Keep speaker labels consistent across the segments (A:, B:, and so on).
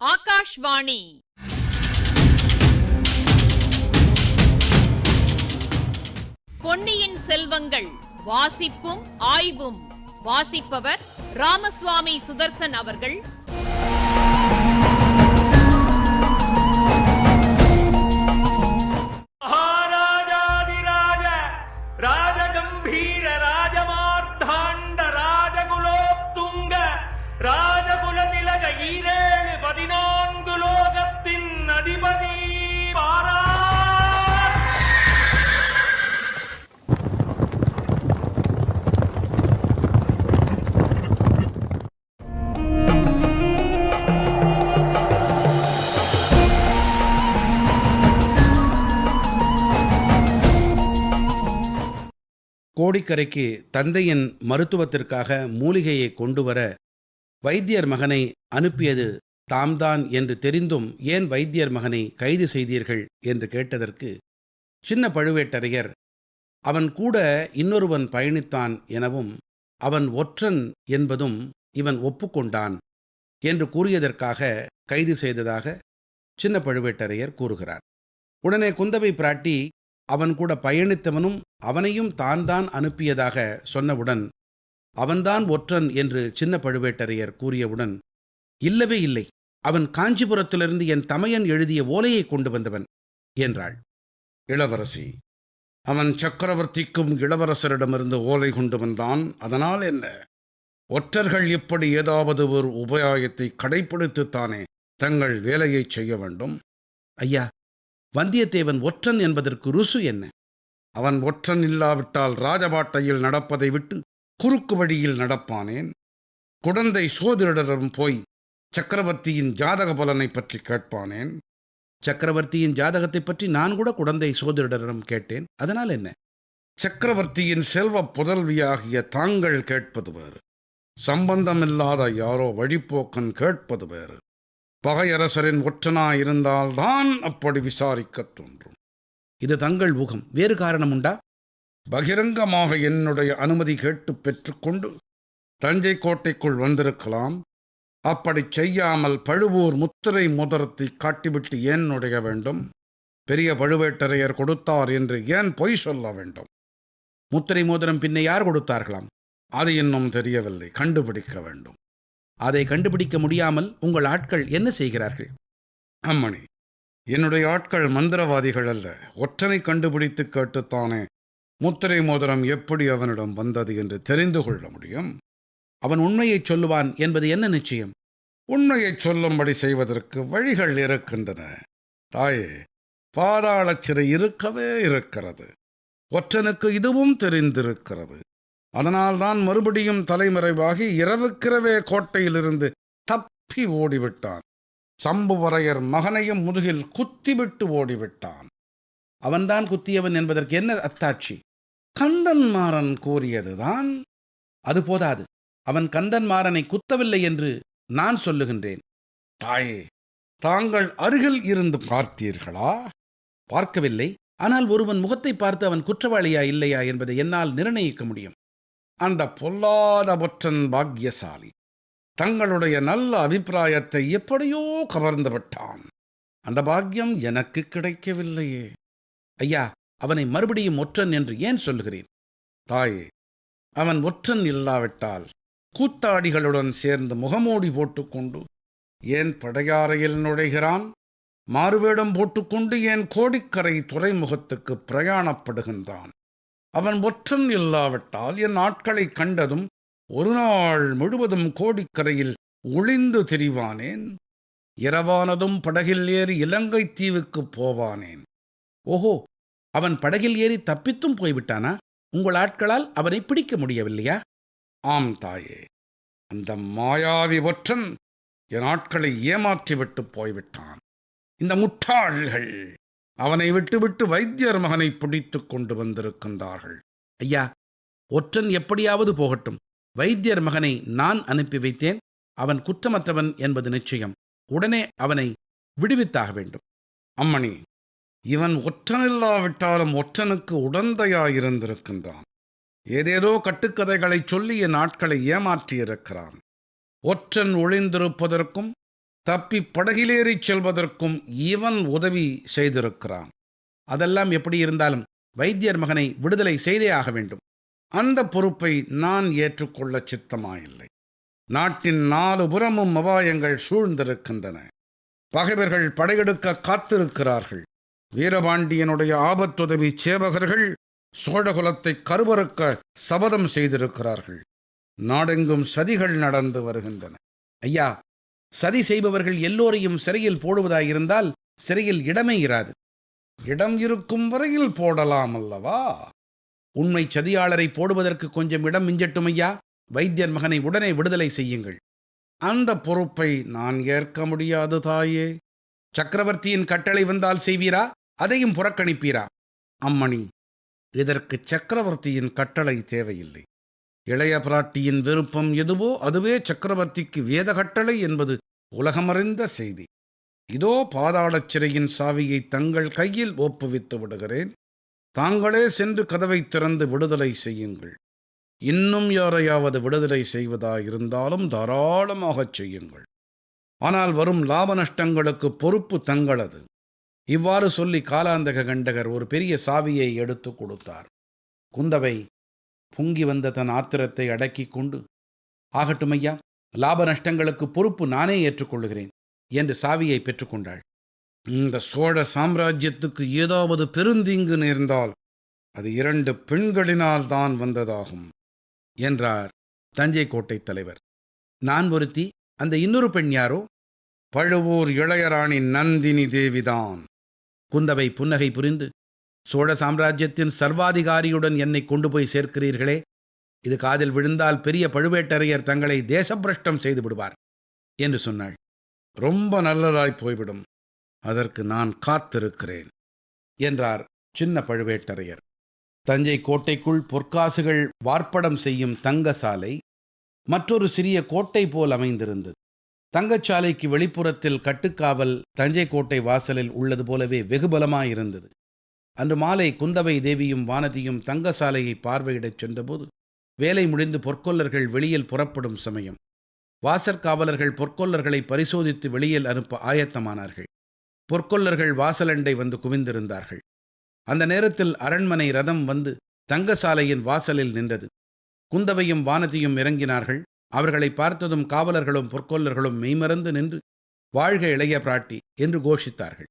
A: ஆகாஷ்வாணி. பொன்னியின் செல்வங்கள் வாசிப்பும் ஆய்வும். வாசிப்பவர் ராமசுவாமி சுதர்சன் அவர்கள்.
B: ராஜகம்பீர ராஜமார்த்தாண்ட ராஜகுலோத்துங்க ராஜகுலதிலக ஈரேழு 14 லோகத்தின் அதிபதி பாரா.
C: கோடிக்கரைக்கு தந்தையின் மருத்துவத்திற்காக மூலிகையை கொண்டு வர வைத்தியர் மகனை அனுப்பியது தாம்தான் என்று தெரிந்தும் ஏன் வைத்தியர் மகனை கைது செய்தீர்கள் என்று கேட்டதற்கு சின்ன பழுவேட்டரையர் அவன் கூட இன்னொருவன் பயணித்தான் எனவும் அவன் ஒற்றன் என்பதும் இவன் ஒப்புக்கொண்டான் என்று கூறியதற்காக கைது செய்ததாக சின்ன பழுவேட்டரையர் கூறுகிறார். உடனே குந்தவை பிராட்டி அவன் கூட பயணித்தவனும் அவனையும் தான் அனுப்பியதாக சொன்னவுடன் அவன்தான் ஒற்றன் என்று சின்ன பழுவேட்டரையர் கூறியவுடன், இல்லவே இல்லை, அவன் காஞ்சிபுரத்திலிருந்து என் தமையன் எழுதிய ஓலையை கொண்டு வந்தவன் என்றாள். இளவரசி, அவன் சக்கரவர்த்திக்கும் இளவரசரிடமிருந்து ஓலை கொண்டு வந்தான். அதனால் என்ன? ஒற்றர்கள் இப்படி ஏதாவது ஒரு உபாயத்தை கடைப்பிடித்துத்தானே தங்கள் வேலையை செய்ய வேண்டும். ஐயா, வந்தியத்தேவன் ஒற்றன் என்பதற்கு ருசு என்ன? அவன் ஒற்றன் இல்லாவிட்டால் ராஜபாட்டையில் நடப்பதை விட்டு குறுக்கு வழியில் நடப்பானேன்? குடந்தை சோதிடரிடம் போய் சக்கரவர்த்தியின் ஜாதக பலனை பற்றி கேட்பானேன்? சக்கரவர்த்தியின் ஜாதகத்தை பற்றி நான் கூட குடந்தை சோதிடரிடம் கேட்டேன். அதனால் என்ன? சக்கரவர்த்தியின் செல்வ புதல்வியாகிய தாங்கள் கேட்பது வேறு, சம்பந்தமில்லாத யாரோ வழிப்போக்கன் கேட்பது வேறு. பகையரசரின் ஒற்றனாயிருந்தால்தான் அப்படி விசாரிக்கத் தோன்றும். இது தங்கள் ஊகம். வேறு காரணம் உண்டா? பகிரங்கமாக என்னுடைய அனுமதி கேட்டு பெற்றுக்கொண்டு தஞ்சை கோட்டைக்குள் வந்திருக்கலாம். அப்படி செய்யாமல் பழுவூர் முத்திரை மோதிரத்தை காட்டிவிட்டு ஏன் நுழைய வேண்டும்? பெரிய பழுவேட்டரையர் கொடுத்தார் என்று ஏன் பொய் சொல்ல வேண்டும்? முத்திரை மோதிரம் பின்ன யார் கொடுத்தார்களாம்? அது இன்னும் தெரியவில்லை, கண்டுபிடிக்க வேண்டும். அதை கண்டுபிடிக்க முடியாமல் உங்கள் ஆட்கள் என்ன செய்கிறார்கள்? அம்மணி, என்னுடைய ஆட்கள் மந்திரவாதிகள் அல்ல. ஒற்றனை கண்டுபிடித்து கேட்டுத்தானே முத்திரை மோதிரம் எப்படி அவனிடம் வந்தது என்று தெரிந்து கொள்ள முடியும். அவன் உண்மையைச் சொல்லுவான் என்பது என்ன நிச்சயம்? உண்மையைச் சொல்லும்படி செய்வதற்கு வழிகள் இருக்கின்றன. தாயே, பாதாள சிறை இருக்கவே இருக்கிறது. ஒற்றனுக்கு இதுவும் தெரிந்திருக்கிறது. அதனால்தான் மறுபடியும் தலைமறைவாகி இரவுக்கிரவே கோட்டையிலிருந்து தப்பி ஓடிவிட்டான். சம்புவரையர் மகனையும் முதுகில் குத்திவிட்டு ஓடிவிட்டான். அவன்தான் குத்தியவன் என்பதற்கு என்ன அத்தாட்சி? கந்தன்மாறன் கூறியதுதான். அது போதாது, அவன் கந்தன்மாறனை குத்தவில்லை என்று நான் சொல்லுகின்றேன். தாயே, தாங்கள் அருகில் இருந்து பார்த்தீர்களா? பார்க்கவில்லை. ஆனால் ஒருவன் முகத்தை பார்த்து அவன் குற்றவாளியா இல்லையா என்பதை என்னால் நிர்ணயிக்க முடியும். அந்த பொல்லாத ஒற்றன் பாக்யசாலி. தங்களுடைய நல்ல அபிப்பிராயத்தை எப்படியோ கவர்ந்து விட்டான். அந்த பாக்கியம் எனக்கு கிடைக்கவில்லையே. ஐயா, அவனை மறுபடியும் ஒற்றன் என்று ஏன் சொல்லுகிறேன்? தாயே, அவன் ஒற்றன் இல்லாவிட்டால் கூத்தாடிகளுடன் சேர்ந்து முகமூடி போட்டுக்கொண்டு ஏன் படையாறையில் நுழைகிறான்? மாறுவேடம் போட்டுக்கொண்டு ஏன் கோடிக்கரை துறைமுகத்துக்கு பிரயாணப்படுகின்றான்? அவன் ஒற்றன் இல்லாவிட்டால் என் ஆட்களை கண்டதும் ஒரு நாள் முழுவதும் கோடிக்கரையில் ஒளிந்து திரிவானேன். இரவானதும் படகில் ஏறி இலங்கை தீவுக்கு போவானேன். ஓஹோ, அவன் படகில் ஏறி தப்பித்தும் போய்விட்டானா? உங்கள் ஆட்களால் அவனை பிடிக்க முடியவில்லையா? ஆம் தாயே, அந்த மாயாவி ஒற்றன் என் ஆட்களை ஏமாற்றிவிட்டு போய்விட்டான். இந்த முட்டாள்கள் அவனை விட்டுவிட்டு வைத்தியர் மகனை பிடித்து கொண்டு வந்திருக்கின்றார்கள். ஐயா, ஒற்றன் எப்படியாவது போகட்டும். வைத்தியர் மகனை நான் அனுப்பி வைத்தேன். அவன் குற்றமற்றவன் என்பது நிச்சயம். உடனே அவனை விடுவித்தாக வேண்டும். அம்மணி, இவன் ஒற்றனில்லாவிட்டாலும் ஒற்றனுக்கு உடந்தையாயிருந்திருக்கின்றான். ஏதேதோ கட்டுக்கதைகளை சொல்லி என் ஆட்களை ஏமாற்றியிருக்கிறான். ஒற்றன் ஒளிந்திருப்பதற்கும் தப்பி படகிலேறிச் செல்வதற்கும் இவன் உதவி செய்திருக்கிறான். அதெல்லாம் எப்படி இருந்தாலும் வைத்தியர் மகனை விடுதலை செய்தே ஆக வேண்டும். அந்த பொறுப்பை நான் ஏற்றுக்கொள்ள சித்தமாயில்லை. நாட்டின் 4 புறமும் அபாயங்கள் சூழ்ந்திருக்கின்றன. பகைவர்கள் படையெடுக்க காத்திருக்கிறார்கள். வீரபாண்டியனுடைய ஆபத்துதவி சேவகர்கள் சோழகுலத்தை கருவறுக்க சபதம் செய்திருக்கிறார்கள். நாடெங்கும் சதிகள் நடந்து வருகின்றன. ஐயா, சதி செய்பவர்கள் எல்லோரையும் சிறையில் போடுவதாயிருந்தால் சிறையில் இடமே இராது. இடம் இருக்கும் வரையில் போடலாம் அல்லவா? உண்மை சதியாளரை போடுவதற்கு கொஞ்சம் இடம் மிஞ்சட்டும் ஐயா. வைத்தியர் மகனை உடனே விடுதலை செய்யுங்கள். அந்த பொறுப்பை நான் ஏற்க முடியாது தாயே. சக்கரவர்த்தியின் கட்டளை வந்தால் செய்வீரா? அதையும் புறக்கணிப்பீரா? அம்மணி, இதற்கு சக்கரவர்த்தியின் கட்டளை தேவையில்லை. இளைய பிராட்டியின் விருப்பம் எதுவோ அதுவே சக்கரவர்த்திக்கு வேத கட்டளை என்பது உலகமறிந்த செய்தி. இதோ பாதாளச் சிறையின் சாவியை தங்கள் கையில் ஒப்புவித்து விடுகிறேன். தாங்களே சென்று கதவை திறந்து விடுதலை செய்யுங்கள். இன்னும் யாரையாவது விடுதலை செய்வதாயிருந்தாலும் தாராளமாகச் செய்யுங்கள். ஆனால் வரும் லாப நஷ்டங்களுக்கு பொறுப்பு தங்களது. இவ்வாறு சொல்லி காலாந்தக கண்டகர் ஒரு பெரிய சாவியை எடுத்து கொடுத்தார். குந்தவை பொங்கி வந்த தன் ஆத்திரத்தை அடக்கிக் கொண்டு, ஆகட்டும் ஐயா, லாப நஷ்டங்களுக்கு பொறுப்பு நானே ஏற்றுக்கொள்கிறேன் என்று சாவியை பெற்றுக்கொண்டாள். இந்த சோழ சாம்ராஜ்யத்துக்கு ஏதாவது பெருந்தீங்கு நேர்ந்தால் அது 2 பெண்களினால் தான் வந்ததாகும் என்றார் தஞ்சை கோட்டை தலைவர். நான் ஒருத்தி, அந்த இன்னொரு பெண் யாரோ? பழுவூர் இளையராணி நந்தினி தேவிதான். குந்தவை புன்னகை புரிந்து, சோழ சாம்ராஜ்யத்தின் சர்வாதிகாரியுடன் என்னை கொண்டு போய் சேர்க்கிறீர்களே, இது காதில் விழுந்தால் பெரிய பழுவேட்டரையர் தங்களை தேசப்பிரஷ்டம் செய்து விடுவார் என்று சொன்னாள். ரொம்ப நல்லதாய் போய்விடும். அதற்கு நான் காத்திருக்கிறேன் என்றார் சின்ன பழுவேட்டரையர். தஞ்சை கோட்டைக்குள் பொற்காசுகள் வார்ப்படம் செய்யும் தங்கசாலை மற்றொரு சிறிய கோட்டை போல் அமைந்திருந்தது. தங்கச்சாலைக்கு வெளிப்புறத்தில் கட்டுக்காவல் தஞ்சை கோட்டை வாசலில் உள்ளது போலவே வெகுபலமாயிருந்தது. அன்று மாலை குந்தவை தேவியும் வானதியும் தங்கசாலையை பார்வையிடச் சென்றபோது வேலை முடிந்து பொற்கொல்லர்கள் வெளியில் புறப்படும் சமயம். வாசற்காவலர்கள் பொற்கொல்லர்களை பரிசோதித்து வெளியில் அனுப்ப ஆயத்தமானார்கள். பொற்கொல்லர்கள் வாசலண்டை வந்து குவிந்திருந்தார்கள். அந்த நேரத்தில் அரண்மனை ரதம் வந்து தங்கசாலையின் வாசலில் நின்றது. குந்தவையும் வானதியும் இறங்கினார்கள். அவர்களை பார்த்ததும் காவலர்களும் பொற்கொல்லர்களும் மெய்மறந்து நின்று, வாழ்க இளைய பிராட்டி என்று கோஷித்தார்கள்.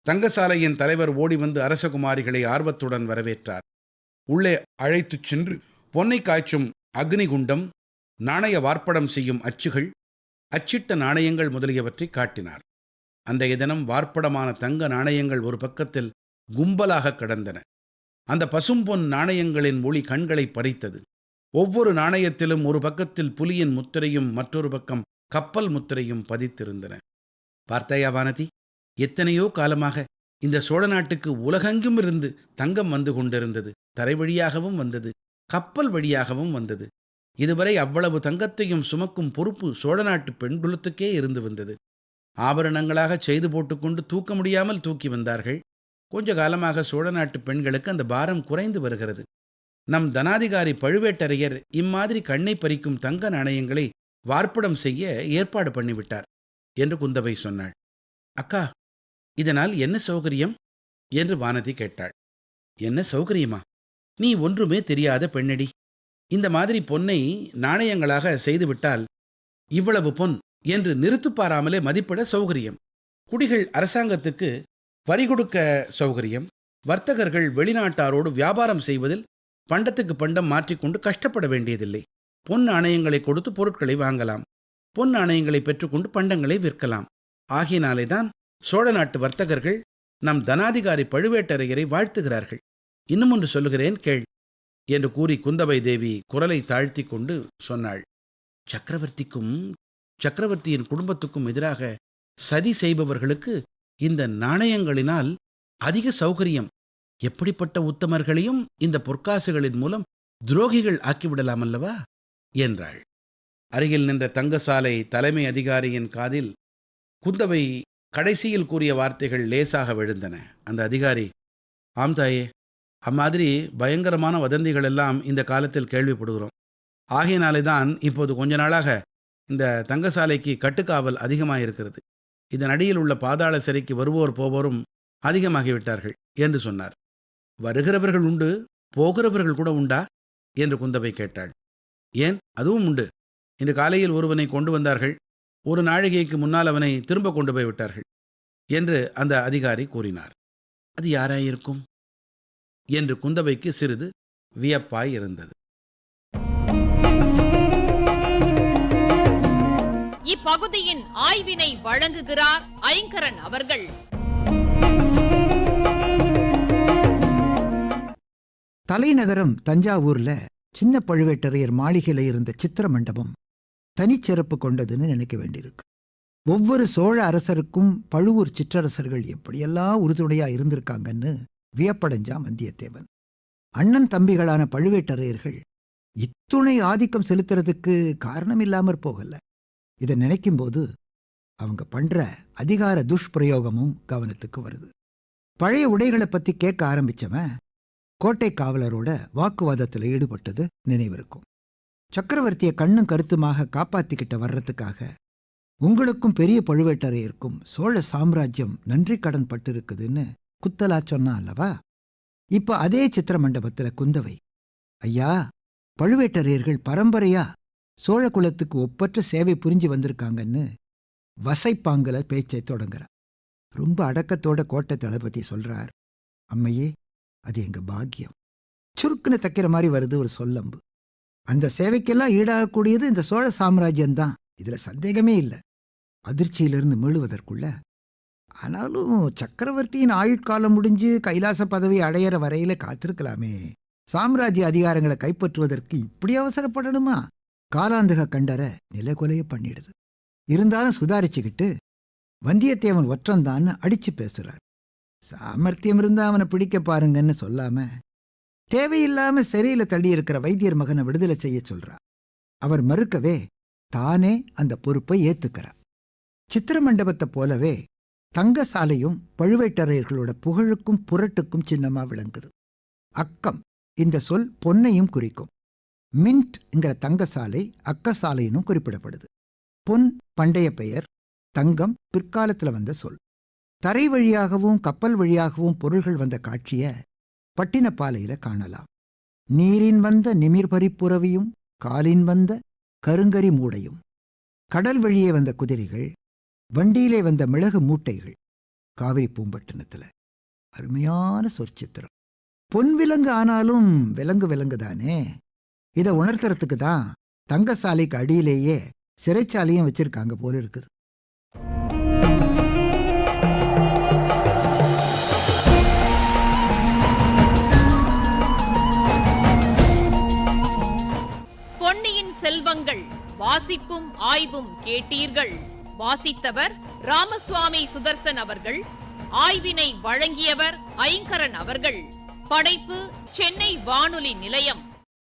C: தங்கசாலையின் தலைவர் ஓடி வந்து அரசகுமாரிகளை ஆர்வத்துடன் வரவேற்றார். உள்ளே அழைத்துச் சென்று பொன்னை காய்ச்சும் அக்னிகுண்டம், நாணய வார்ப்படம் செய்யும் அச்சுகள், அச்சிட்ட நாணயங்கள் முதலியவற்றை காட்டினார். அன்றைய தினம் வார்ப்படமான தங்க நாணயங்கள் ஒரு பக்கத்தில் கும்பலாக கிடந்தன. அந்த பசும்பொன் நாணயங்களின் ஒளி கண்களை பறித்தது. ஒவ்வொரு நாணயத்திலும் ஒரு பக்கத்தில் புலியின் முத்திரையும் மற்றொரு பக்கம் கப்பல் முத்திரையும் பதித்திருந்தன. பார்த்தாயா வானதி, எத்தனையோ காலமாக இந்த சோழ நாட்டுக்கு உலகெங்கும் இருந்து தங்கம் வந்து கொண்டிருந்தது. தரை வழியாகவும் வந்தது, கப்பல் வழியாகவும் வந்தது. இதுவரை அவ்வளவு தங்கத்தையும் சுமக்கும் பொறுப்பு சோழ நாட்டு பெண்குலத்துக்கே இருந்து வந்தது. ஆபரணங்களாக செய்து போட்டுக்கொண்டு தூக்க முடியாமல் தூக்கி வந்தார்கள். கொஞ்ச காலமாக சோழ நாட்டு பெண்களுக்கு அந்த பாரம் குறைந்து வருகிறது. நம் தனாதிகாரி பழுவேட்டரையர் இம்மாதிரி கண்ணை பறிக்கும் தங்க நாணயங்களை வார்ப்படம் செய்ய ஏற்பாடு பண்ணிவிட்டார் என்று குந்தவை சொன்னாள். அக்கா, இதனால் என்ன சௌகரியம் என்று வானதி கேட்டாள். என்ன சௌகரியமா? நீ ஒன்றுமே தெரியாத பெண்ணடி. இந்த மாதிரி பொன்னை நாணயங்களாக செய்துவிட்டால் இவ்வளவு பொன் என்று நிறுத்து பாராமலே மதிப்பிட சௌகரியம். குடிகள் அரசாங்கத்துக்கு வரி கொடுக்க சௌகரியம். வர்த்தகர்கள் வெளிநாட்டாரோடு வியாபாரம் செய்வதில் பண்டத்துக்கு பண்டம் மாற்றிக்கொண்டு கஷ்டப்பட வேண்டியதில்லை. பொன் நாணயங்களை கொடுத்து பொருட்களை வாங்கலாம். பொன் நாணயங்களை பெற்றுக்கொண்டு பண்டங்களை விற்கலாம். ஆகினாலே தான் சோழ நாட்டு வர்த்தகர்கள் நம் தனாதிகாரி பழுவேட்டரையரை வாழ்த்துகிறார்கள். இன்னும் ஒன்று சொல்லுகிறேன் கேள் என்று கூறி குந்தவை தேவி குரலை தாழ்த்தி கொண்டு சொன்னாள். சக்கரவர்த்தியின் குடும்பத்துக்கும் எதிராக சதி செய்பவர்களுக்கு இந்த நாணயங்களினால் அதிக சௌகரியம். எப்படிப்பட்ட உத்தமர்களையும் இந்த பொற்காசுகளின் மூலம் துரோகிகள் ஆக்கிவிடலாம் அல்லவா என்றாள். அருகில் நின்ற தங்கசாலை தலைமை அதிகாரியின் காதில் குந்தவை கடைசியில் கூறிய வார்த்தைகள் லேசாக விழுந்தன. அந்த அதிகாரி, ஆம் தாயே, அம்மாதிரி பயங்கரமான வதந்திகள் எல்லாம் இந்த காலத்தில் கேள்விப்படுகிறோம். ஆகையினாலே தான் இப்போது கொஞ்ச நாளாக இந்த தங்கசாலைக்கு கட்டுக்காவல் அதிகமாயிருக்கிறது. இதன் அடியில் உள்ள பாதாள சிறைக்கு வருவோர் போவோரும் அதிகமாகிவிட்டார்கள் என்று சொன்னார். வருகிறவர்கள் உண்டு, போகிறவர்கள் கூட உண்டா என்று குந்தவை கேட்டாள். ஏன், அதுவும் உண்டு. இன்று காலையில் ஒருவனை கொண்டு வந்தார்கள், ஒரு நாழிகைக்கு முன்னால் அவனை திரும்ப கொண்டு போய் விட்டார்கள் என்று அந்த அதிகாரி கூறினார். அது யாராயிருக்கும் என்று குந்தவைக்கு சிறிது வியப்பாய் இருந்தது.
A: இப்பகுதியின் ஆய்வினை வழங்குகிறார் ஐங்கரன் அவர்கள்.
D: தலைநகரம் தஞ்சாவூர்ல சின்ன பழுவேட்டரையர் மாளிகையில இருந்த சித்திர மண்டபம் தனிச்சிறப்பு கொண்டதுன்னு நினைக்க வேண்டியிருக்கு. ஒவ்வொரு சோழ அரசருக்கும் பழுவூர் சிற்றரசர்கள் எப்படியெல்லாம் உறுதுணையா இருந்திருக்காங்கன்னு வியப்படைஞ்சான் வந்தியத்தேவன். அண்ணன் தம்பிகளான பழுவேட்டரையர்கள் இத்துணை ஆதிக்கம் செலுத்துறதுக்கு காரணம் இல்லாமற் போகல. இதை நினைக்கும்போது அவங்க பண்ற அதிகார துஷ்பிரயோகமும் கவனத்துக்கு வருது. பழைய உடைகளை பத்தி கேட்க ஆரம்பிச்சவன் கோட்டை காவலரோட வாக்குவாதத்தில் ஈடுபட்டது நினைவிருக்கும். சக்கரவர்த்தியை கண்ணும் கருத்துமாக காப்பாத்திக்கிட்ட வர்றதுக்காக உங்களுக்கும் பெரிய பழுவேட்டரையருக்கும் சோழ சாம்ராஜ்யம் நன்றி கடன் பட்டிருக்குதுன்னு குத்தலா சொன்னா அல்லவா? இப்ப அதே சித்திர மண்டபத்துல குந்தவை, ஐயா, பழுவேட்டரையர்கள் பரம்பரையா சோழ குலத்துக்கு ஒப்பற்ற சேவை புரிஞ்சு வந்திருக்காங்கன்னு வசைப்பாங்கல பேச்சை தொடங்குறார். ரொம்ப அடக்கத்தோட கோட்டை தளபதி சொல்றார், அம்மையே, அது எங்க பாக்கியம். சுருக்குன்னு தைக்கிற மாதிரி வருது ஒரு சொல்லம்பு. அந்த சேவைக்கெல்லாம் ஈடாகக்கூடியது இந்த சோழ சாம்ராஜ்யம்தான், இதுல சந்தேகமே இல்லை. அதிர்ச்சியிலிருந்து மீளுவதற்குள்ள, ஆனாலும் சக்கரவர்த்தியின் ஆயுட்காலம் முடிஞ்சு கைலாச பதவி அடையிற வரையில காத்திருக்கலாமே. சாம்ராஜ்ய அதிகாரங்களை கைப்பற்றுவதற்கு இப்படி அவசரப்படணுமா? காலாந்தக கண்டர நிலகொலைய பண்ணிடுது. இருந்தாலும் சுதாரிச்சுக்கிட்டு வந்தியத்தேவன் ஒற்றந்தான்னு அடிச்சு பேசுறார். சாமர்த்தியம் இருந்தா அவனை பிடிக்க பாருங்கன்னு சொல்லாம தேவையில்லாம சிறையில தள்ளி இருக்கிற வைத்தியர் மகனை விடுதலை செய்ய சொல்றா. அவர் மறுக்கவே தானே அந்த பொறுப்பை ஏத்துக்கிறார். சித்திர மண்டபத்தை போலவே தங்கசாலையும் பழுவேட்டரையர்களோட புகழுக்கும் புரட்டுக்கும் சின்னமா விளங்குது. அக்கம், இந்த சொல் பொன்னையும் குறிக்கும். மின்ட்ங்கிற தங்கசாலை அக்கசாலையினும் குறிப்பிடப்படுது. பொன் பண்டைய பெயர், தங்கம் பிற்காலத்துல வந்த சொல். தரை வழியாகவும் கப்பல் வழியாகவும் பொருள்கள் வந்த காட்சிய பட்டினப்பாலையில காணலாம். நீரின் வந்த நிமிர்பரிப்புறவியும் காலின் வந்த கருங்கரி மூடையும், கடல் வழியே வந்த குதிரைகள், வண்டியிலே வந்த மிளகு மூட்டைகள். காவிரி பூம்பட்டினத்துல அருமையான சொற்சித்திரம். பொன் விலங்கு ஆனாலும் விலங்கு விலங்குதானே. இதை உணர்த்துறதுக்கு தான் தங்கசாலைக்கு அடியிலேயே சிறைச்சாலையும் வச்சிருக்காங்க போல இருக்குது.
A: பொன்னியின் செல்வங்கள் வாசிப்பும் ஆய்வும் கேட்டீர்கள். வாசித்தவர் ராமசுவாமி சுதர்சன் அவர்கள். ஆய்வினை வழங்கியவர் ஐங்கரன் அவர்கள். படைப்பு சென்னை வானொலி நிலையம்.